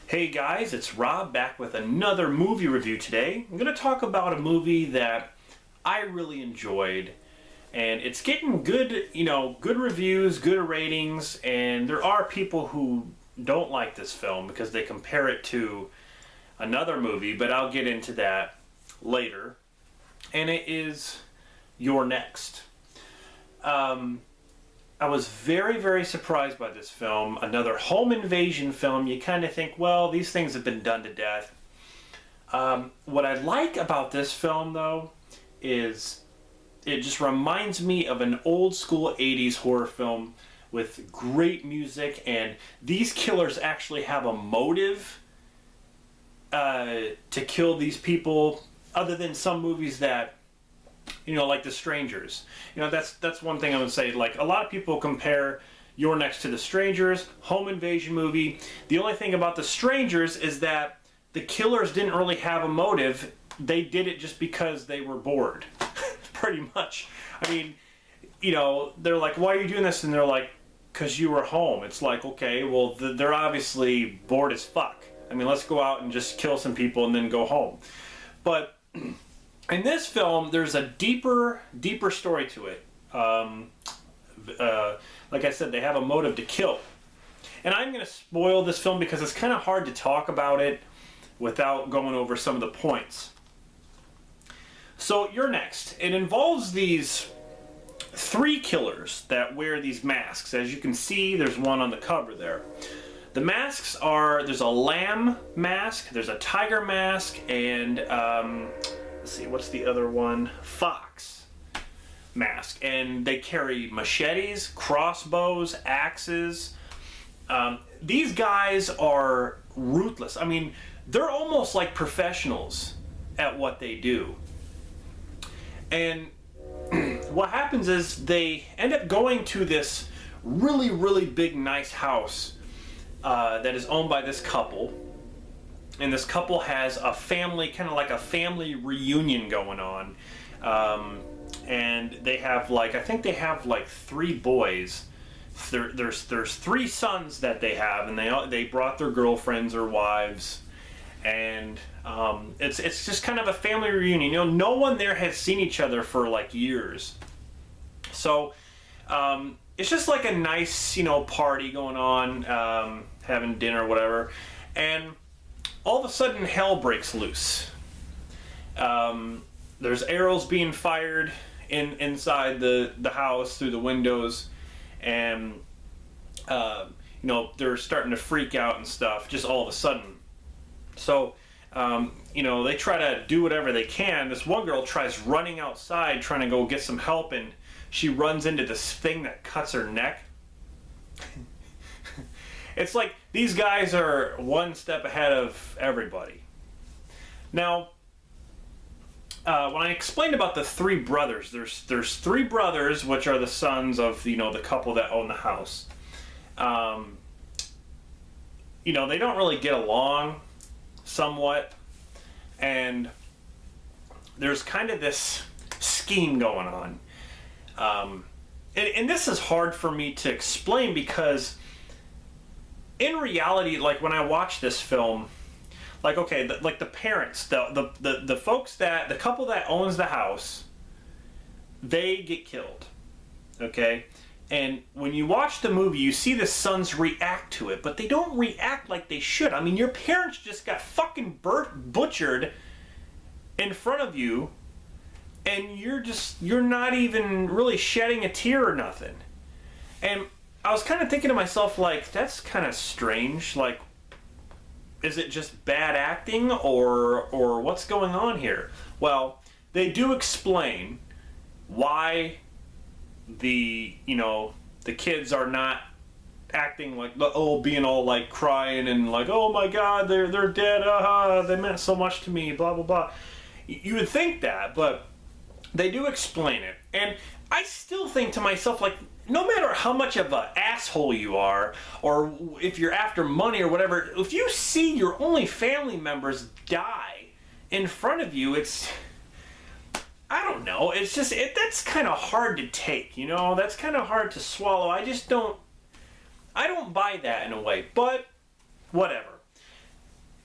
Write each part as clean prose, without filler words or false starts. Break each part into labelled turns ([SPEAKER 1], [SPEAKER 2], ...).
[SPEAKER 1] Hey guys, it's Rob back with another movie review today. I'm going to talk about a movie that I really enjoyed, and it's getting good, good reviews, good ratings, and there are people who don't like this film because they compare it to another movie, but I'll get into that later. And it is You're Next. I was very, very surprised by this film. Another home invasion film. You kind of think, well, these things have been done to death. What I like about this film, though, is it just reminds me of an old school 80s horror film with great music, and these killers actually have a motive to kill these people, other than some movies that, like The Strangers. That's one thing I would say. Like, a lot of people compare You're Next to The Strangers, home invasion movie. The only thing about The Strangers is that the killers didn't really have a motive. They did it just because they were bored, pretty much. I mean, they're like, why are you doing this? And they're like, because you were home. It's like, okay, well, they're obviously bored as fuck. I mean, let's go out and just kill some people and then go home. But in this film, there's a deeper story to it. Like I said, they have a motive to kill. And I'm going to spoil this film because it's kind of hard to talk about it without going over some of the points. So, You're Next. It involves these three killers that wear these masks. As you can see, there's one on the cover there. The masks are, there's a lamb mask, there's a tiger mask, and let's see, what's the other one? Fox mask. And they carry machetes, crossbows, axes. These guys are ruthless. I mean, they're almost like professionals at what they do. And what happens is they end up going to this really, really big, nice house that is owned by this couple. And this couple has a family, kind of like a family reunion going on. And they have I think they have three boys. There's three sons that they have, and they brought their girlfriends or wives. And it's just kind of a family reunion. No one there has seen each other for years. So it's just like a nice, party going on, having dinner or whatever. And all of a sudden, hell breaks loose. There's arrows being fired inside the house through the windows, and they're starting to freak out and stuff. Just all of a sudden. So they try to do whatever they can. This one girl tries running outside, trying to go get some help, and she runs into this thing that cuts her neck. It's like these guys are one step ahead of everybody. Now, when I explained about the three brothers, there's three brothers, which are the sons of the couple that own the house. They don't really get along, somewhat, and there's kind of this scheme going on. And this is hard for me to explain because in reality, when I watch this film, the parents, the folks the couple that owns the house, they get killed, okay? And when you watch the movie, you see the sons react to it, but they don't react like they should. I mean, your parents just got fucking butchered in front of you, and you're not even really shedding a tear or nothing. And I was kind of thinking to myself, that's kind of strange. Is it just bad acting, or what's going on here? Well, they do explain why the kids are not acting being all crying and oh my god, they're dead, they meant so much to me, blah blah blah. You would think that, but they do explain it. And I still think to myself, no matter how much of an asshole you are, or if you're after money or whatever, if you see your only family members die in front of you, I don't know, that's kind of hard to take, that's kind of hard to swallow. I don't buy that in a way, but whatever.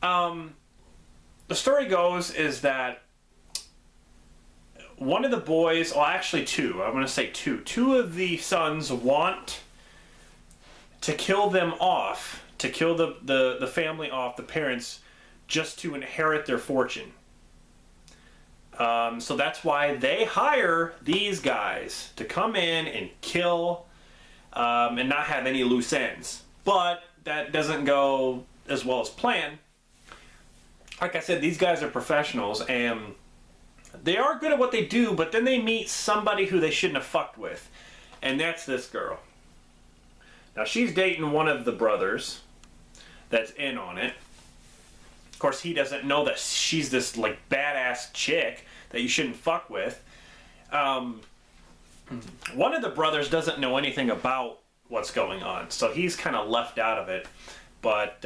[SPEAKER 1] The story goes is that one of the boys, well, actually two, I'm going to say two of the sons want to kill them off, to kill the family off, the parents, just to inherit their fortune. So that's why they hire these guys to come in and kill and not have any loose ends. But that doesn't go as well as planned. Like I said, these guys are professionals and they are good at what they do, but then they meet somebody who they shouldn't have fucked with. And that's this girl. Now she's dating one of the brothers that's in on it. Of course, he doesn't know that she's this like badass chick that you shouldn't fuck with. One of the brothers doesn't know anything about what's going on, so he's kind of left out of it. But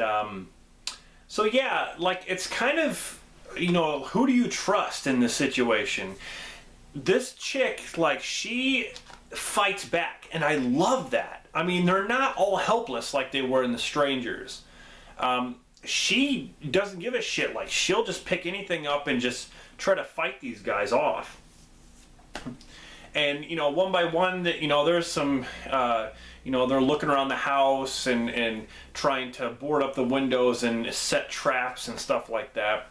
[SPEAKER 1] so yeah, like it's kind of, you know, who do you trust in this situation? This chick, like, she fights back, and I love that. I mean, they're not all helpless like they were in The Strangers. She doesn't give a shit. Like, she'll just pick anything up and just try to fight these guys off. And, you know, one by one, that, you know, there's some, you know, they're looking around the house and trying to board up the windows and set traps and stuff like that.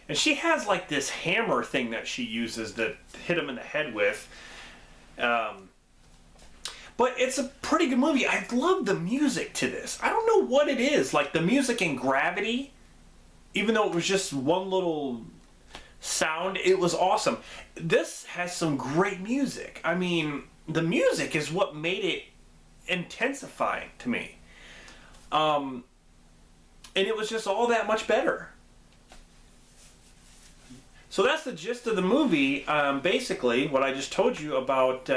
[SPEAKER 1] And she has like this hammer thing that she uses to hit him in the head with. But it's a pretty good movie. I love the music to this. I don't know what it is. Like the music in Gravity, even though it was just one little sound, it was awesome. This has some great music. I mean, the music is what made it intensifying to me. And it was just all that much better. So that's the gist of the movie. Basically, what I just told you about,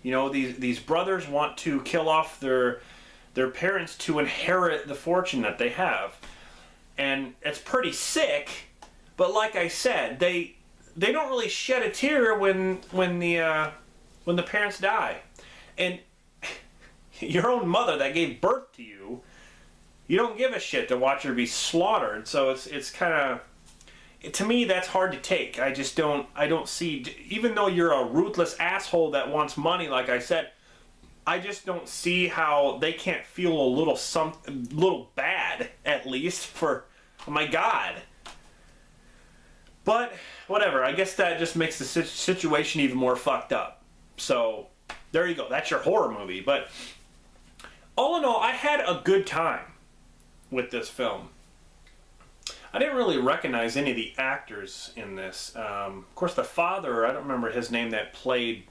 [SPEAKER 1] you know, these brothers want to kill off their parents to inherit the fortune that they have, and it's pretty sick. But like I said, they don't really shed a tear when the parents die, and your own mother that gave birth to you, you don't give a shit to watch her be slaughtered. So it's kind of, to me, that's hard to take. I don't see, even though you're a ruthless asshole that wants money, like I said, I just don't see how they can't feel a little bad, at least, for, oh my God. But, whatever, I guess that just makes the situation even more fucked up. So, there you go, that's your horror movie. But, all in all, I had a good time with this film. I didn't really recognize any of the actors in this. Of course, the father, I don't remember his name,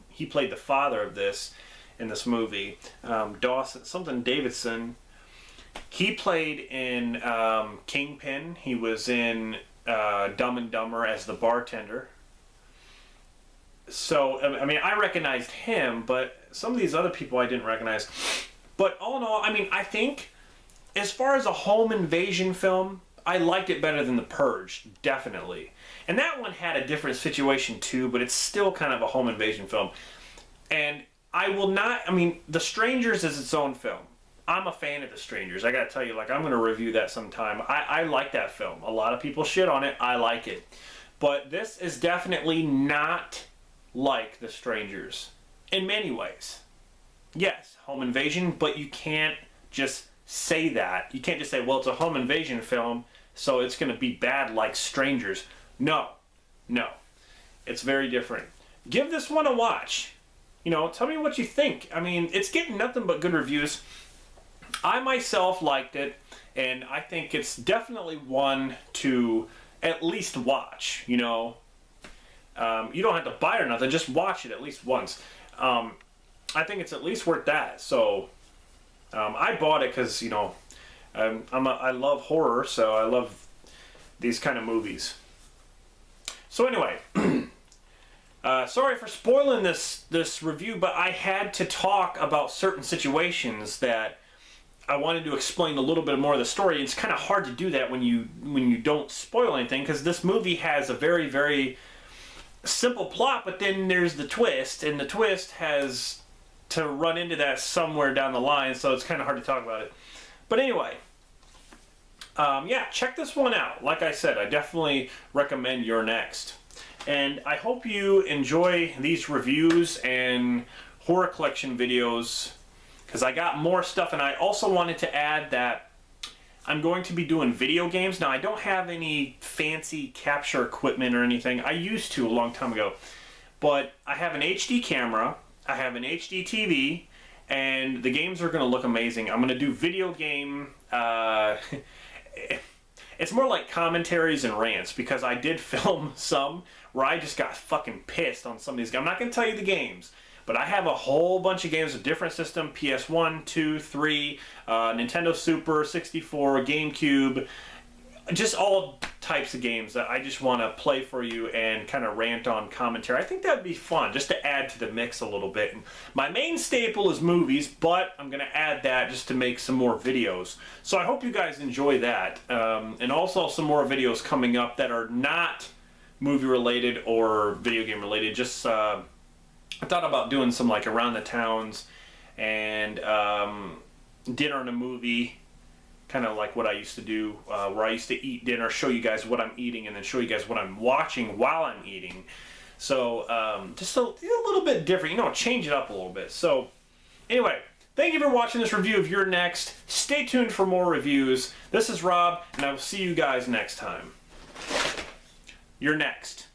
[SPEAKER 1] he played the father of this in this movie. Davison. He played in Kingpin. He was in Dumb and Dumber as the bartender. So, I mean, I recognized him, but some of these other people I didn't recognize. But all in all, I mean, I think as far as a home invasion film, I liked it better than The Purge, definitely. And that one had a different situation too, but it's still kind of a home invasion film. And I will not, I mean, The Strangers is its own film. I'm a fan of The Strangers. I gotta tell you, like, I'm gonna review that sometime. I like that film. A lot of people shit on it. I like it. But this is definitely not like The Strangers in many ways. Yes, home invasion, but you can't just say that. You can't just say, well, it's a home invasion film, so it's going to be bad like Strangers. No. No. It's very different. Give this one a watch. You know, tell me what you think. I mean, it's getting nothing but good reviews. I myself liked it, and I think it's definitely one to at least watch, you know. You don't have to buy it or nothing, just watch it at least once. I think it's at least worth that. So, I bought it because, you know, I love horror, so I love these kind of movies. So anyway, sorry for spoiling this review, but I had to talk about certain situations that I wanted to explain a little bit more of the story. It's kind of hard to do that when you don't spoil anything, because this movie has a very, very simple plot, but then there's the twist, and the twist has to run into that somewhere down the line, so it's kind of hard to talk about it. But anyway, yeah, check this one out. Like I said, I definitely recommend You're Next. And I hope you enjoy these reviews and horror collection videos, because I got more stuff, and I also wanted to add that I'm going to be doing video games. Now, I don't have any fancy capture equipment or anything. I used to a long time ago. But I have an HD camera, I have an HD TV, and the games are going to look amazing. I'm going to do video game... it's more like commentaries and rants, because I did film some where I just got fucking pissed on some of these games. I'm not going to tell you the games, but I have a whole bunch of games with different system, PS1, 2, 3, Nintendo Super, 64, GameCube, just all types of games that I just want to play for you and kind of rant on commentary. I think that'd be fun, just to add to the mix a little bit. And my main staple is movies, but I'm going to add that just to make some more videos. So I hope you guys enjoy that. And also some more videos coming up that are not movie related or video game related. Just I thought about doing some like around the towns and dinner and a movie, kind of like what I used to do, where I used to eat dinner, show you guys what I'm eating, and then show you guys what I'm watching while I'm eating. So just a little bit different, you know, change it up a little bit. So anyway, thank you for watching this review of You're Next. Stay tuned for more reviews. This is Rob, and I will see you guys next time. You're Next.